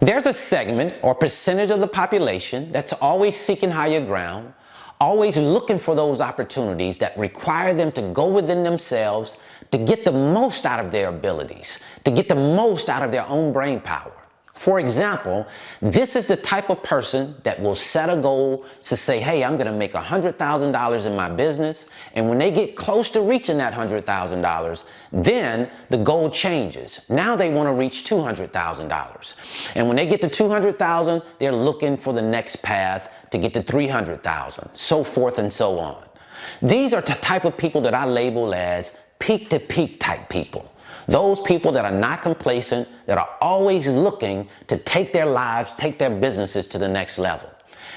There's a segment or percentage of the population that's always seeking higher ground, always looking for those opportunities that require them to go within themselves to get the most out of their abilities, to get the most out of their own brain power. For example, this is the type of person that will set a goal to say, hey, I'm going to make $100,000 in my business. And when they get close to reaching that $100,000, then the goal changes. Now they want to reach $200,000. And when they get to $200,000, they're looking for the next path to get to $300,000, so forth and so on. These are the type of people that I label as peak to peak type people. Those people that are not complacent, that are always looking to take their lives, take their businesses to the next level.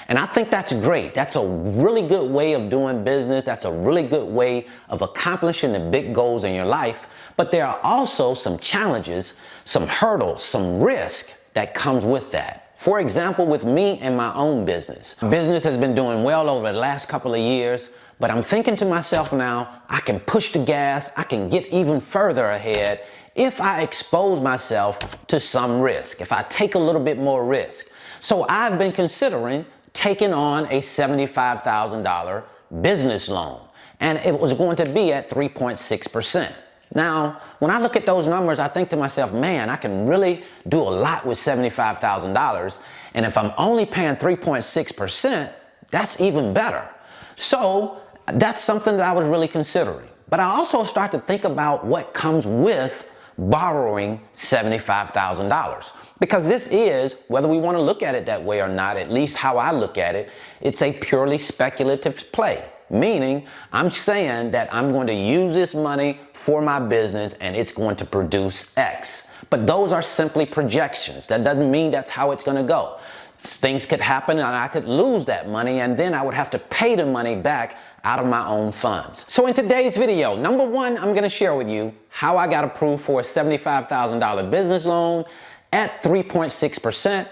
And I think that's great. That's a really good way of doing business. That's a really good way of accomplishing the big goals in your life. But there are also some challenges, some hurdles, some risk that comes with that. For example, with me and my own business. Business has been doing well over the last couple of years. But I'm thinking to myself now, I can push the gas, I can get even further ahead if I expose myself to some risk, if I take a little bit more risk. So I've been considering taking on a $75,000 business loan, and it was going to be at 3.6%. Now, when I look at those numbers, I think to myself, man, I can really do a lot with $75,000. And if I'm only paying 3.6%, that's even better. So that's something that I was really considering. But I also start to think about what comes with borrowing $75,000. Because this is, whether we want to look at it that way or not, at least how I look at it, it's a purely speculative play. Meaning, I'm saying that I'm going to use this money for my business and it's going to produce X. But those are simply projections. That doesn't mean that's how it's going to go. Things could happen and I could lose that money, and then I would have to pay the money back out of my own funds. So in today's video, number one, I'm going to share with you how I got approved for a $75,000 business loan at 3.6%.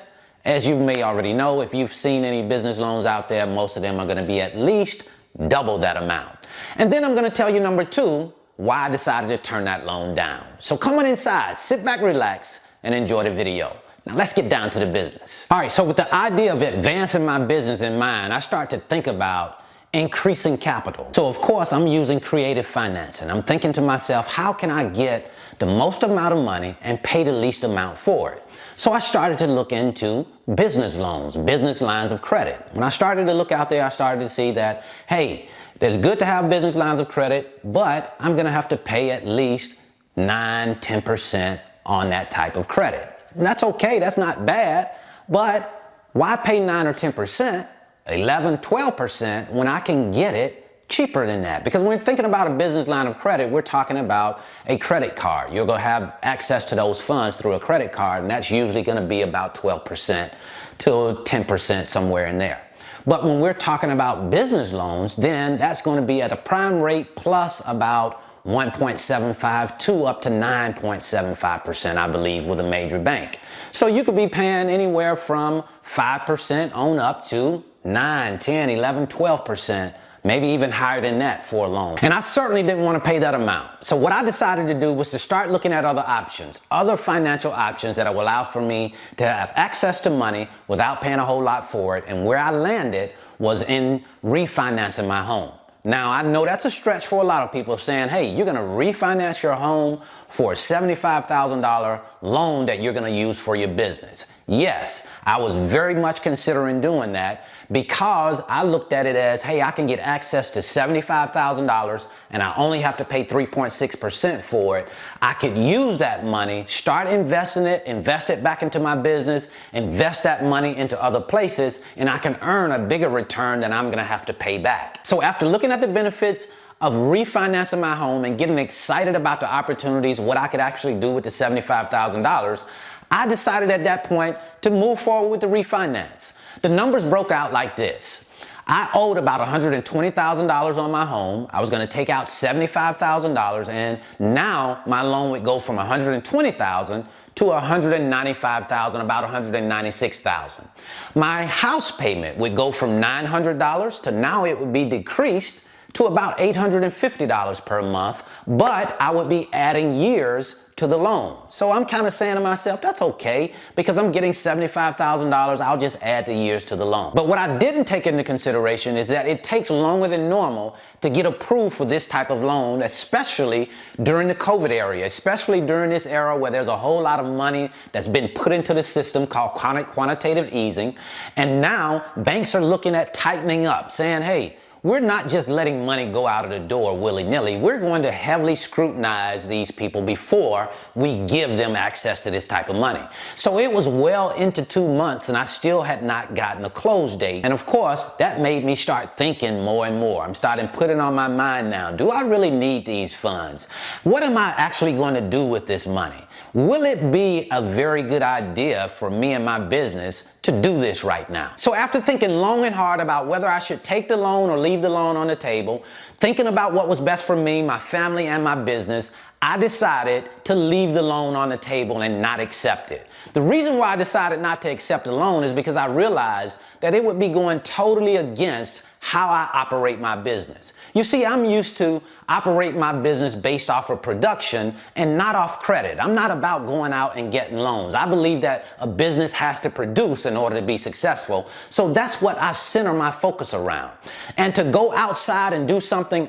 As you may already know, if you've seen any business loans out there, most of them are going to be at least double that amount. And then I'm going to tell you, number two, why I decided to turn that loan down. So come on inside, sit back, relax, and enjoy the video. Now let's get down to the business. All right, so with the idea of advancing my business in mind, I start to think about increasing capital. So of course, I'm using creative financing. I'm thinking to myself, how can I get the most amount of money and pay the least amount for it? So I started to look into business loans, business lines of credit. When I started to look out there, I started to see that, hey, it's good to have business lines of credit, but I'm gonna have to pay at least 9–10% on that type of credit. And that's okay, that's not bad, but why pay 9 or 10%, 11–12% when I can get it cheaper than that? Because when we're thinking about a business line of credit, we're talking about a credit card. You're gonna have access to those funds through a credit card, and that's usually gonna be about 12% to 10%, somewhere in there. But when we're talking about business loans, then that's gonna be at a prime rate plus about 1.75 to up to 9.75%, I believe, with a major bank. So you could be paying anywhere from 5% on up to 9, 10, 11, 12%, maybe even higher than that for a loan. And I certainly didn't want to pay that amount. So what I decided to do was to start looking at other options, other financial options that will allow for me to have access to money without paying a whole lot for it. And where I landed was in refinancing my home. Now, I know that's a stretch for a lot of people, saying, hey, you're going to refinance your home for a $75,000 loan that you're going to use for your business. Yes, I was very much considering doing that because I looked at it as, hey, I can get access to $75,000 and I only have to pay 3.6% for it. I could use that money, start investing it, invest it back into my business, invest that money into other places, and I can earn a bigger return than I'm going to have to pay back. So after looking at the benefits of refinancing my home and getting excited about the opportunities, what I could actually do with the $75,000, I decided at that point to move forward with the refinance. The numbers broke out like this. I owed about $120,000 on my home. I was going to take out $75,000, and now my loan would go from $120,000 to $195,000, about $196,000. My house payment would go from $900 to now it would be decreased to about $850 per month, but I would be adding years to the loan. So I'm kind of saying to myself, that's okay, because I'm getting $75,000, I'll just add the years to the loan. But what I didn't take into consideration is that it takes longer than normal to get approved for this type of loan, especially during the COVID era, especially during this era where there's a whole lot of money that's been put into the system called quantitative easing. And now banks are looking at tightening up, saying, hey, we're not just letting money go out of the door willy-nilly. We're going to heavily scrutinize these people before we give them access to this type of money. So it was well into 2 months and I still had not gotten a close date. And of course, that made me start thinking more and more. I'm starting putting on my mind now, do I really need these funds? What am I actually going to do with this money? Will it be a very good idea for me and my business to do this right now? So after thinking long and hard about whether I should take the loan or leave the loan on the table, thinking about what was best for me, my family, and my business, I decided to leave the loan on the table and not accept it. The reason why I decided not to accept the loan is because I realized that it would be going totally against how I operate my business. You see, I'm used to operate my business based off of production and not off credit. I'm not about going out and getting loans. I believe that a business has to produce in order to be successful. So that's what I center my focus around. And to go outside and do something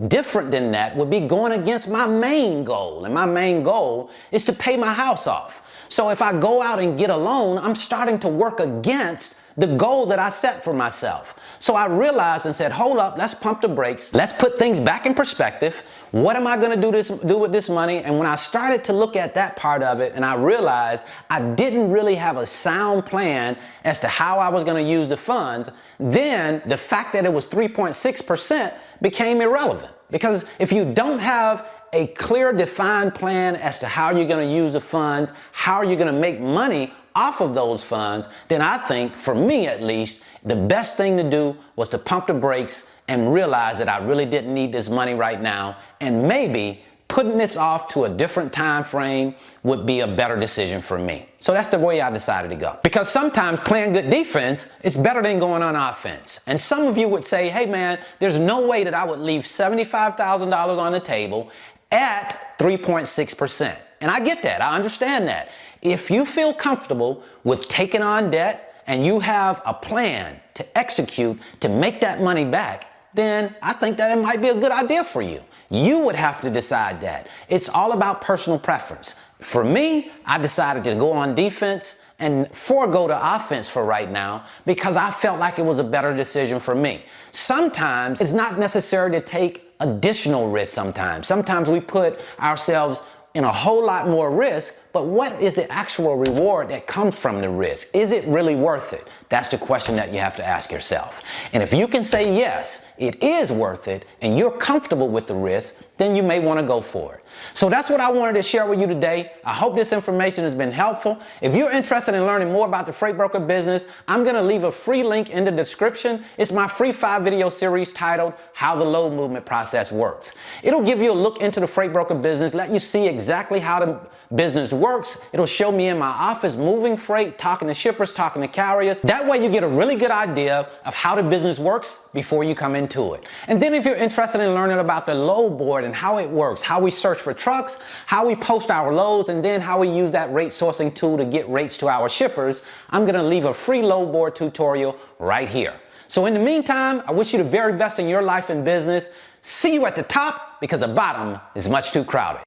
different than that would be going against my main goal. And my main goal is to pay my house off. So if I go out and get a loan, I'm starting to work against the goal that I set for myself. So I realized and said, hold up, let's pump the brakes. Let's put things back in perspective. What am I going to do with this money? And when I started to look at that part of it and I realized I didn't really have a sound plan as to how I was going to use the funds, then the fact that it was 3.6% became irrelevant. Because if you don't have a clear, defined plan as to how you're going to use the funds, how you're going to make money off of those funds, then I think, for me at least, the best thing to do was to pump the brakes and realize that I really didn't need this money right now, and maybe putting this off to a different time frame would be a better decision for me. So that's the way I decided to go. Because sometimes playing good defense is better than going on offense. And some of you would say, hey man, there's no way that I would leave $75,000 on the table at 3.6%. And I get that, I understand that. If you feel comfortable with taking on debt and you have a plan to execute to make that money back, then I think that it might be a good idea for you. You would have to decide that. It's all about personal preference. For me, I decided to go on defense and forego the offense for right now because I felt like it was a better decision for me. Sometimes it's not necessary to take additional risk sometimes. Sometimes we put ourselves in a whole lot more risk, but what is the actual reward that comes from the risk? Is it really worth it? That's the question that you have to ask yourself. And if you can say yes, it is worth it, and you're comfortable with the risk, then you may want to go for it. So that's what I wanted to share with you today. I hope this information has been helpful. If you're interested in learning more about the freight broker business, I'm going to leave a free link in the description. It's my free 5-video series titled How the Load Movement Process Works. It'll give you a look into the freight broker business, let you see exactly how the business works. It'll show me in my office moving freight, talking to shippers, talking to carriers. That way you get a really good idea of how the business works before you come into it. And then if you're interested in learning about the load board and how it works, how we search for trucks, how we post our loads, and then how we use that rate sourcing tool to get rates to our shippers, I'm going to leave a free load board tutorial right here. So in the meantime, I wish you the very best in your life and business. See you at the top because the bottom is much too crowded.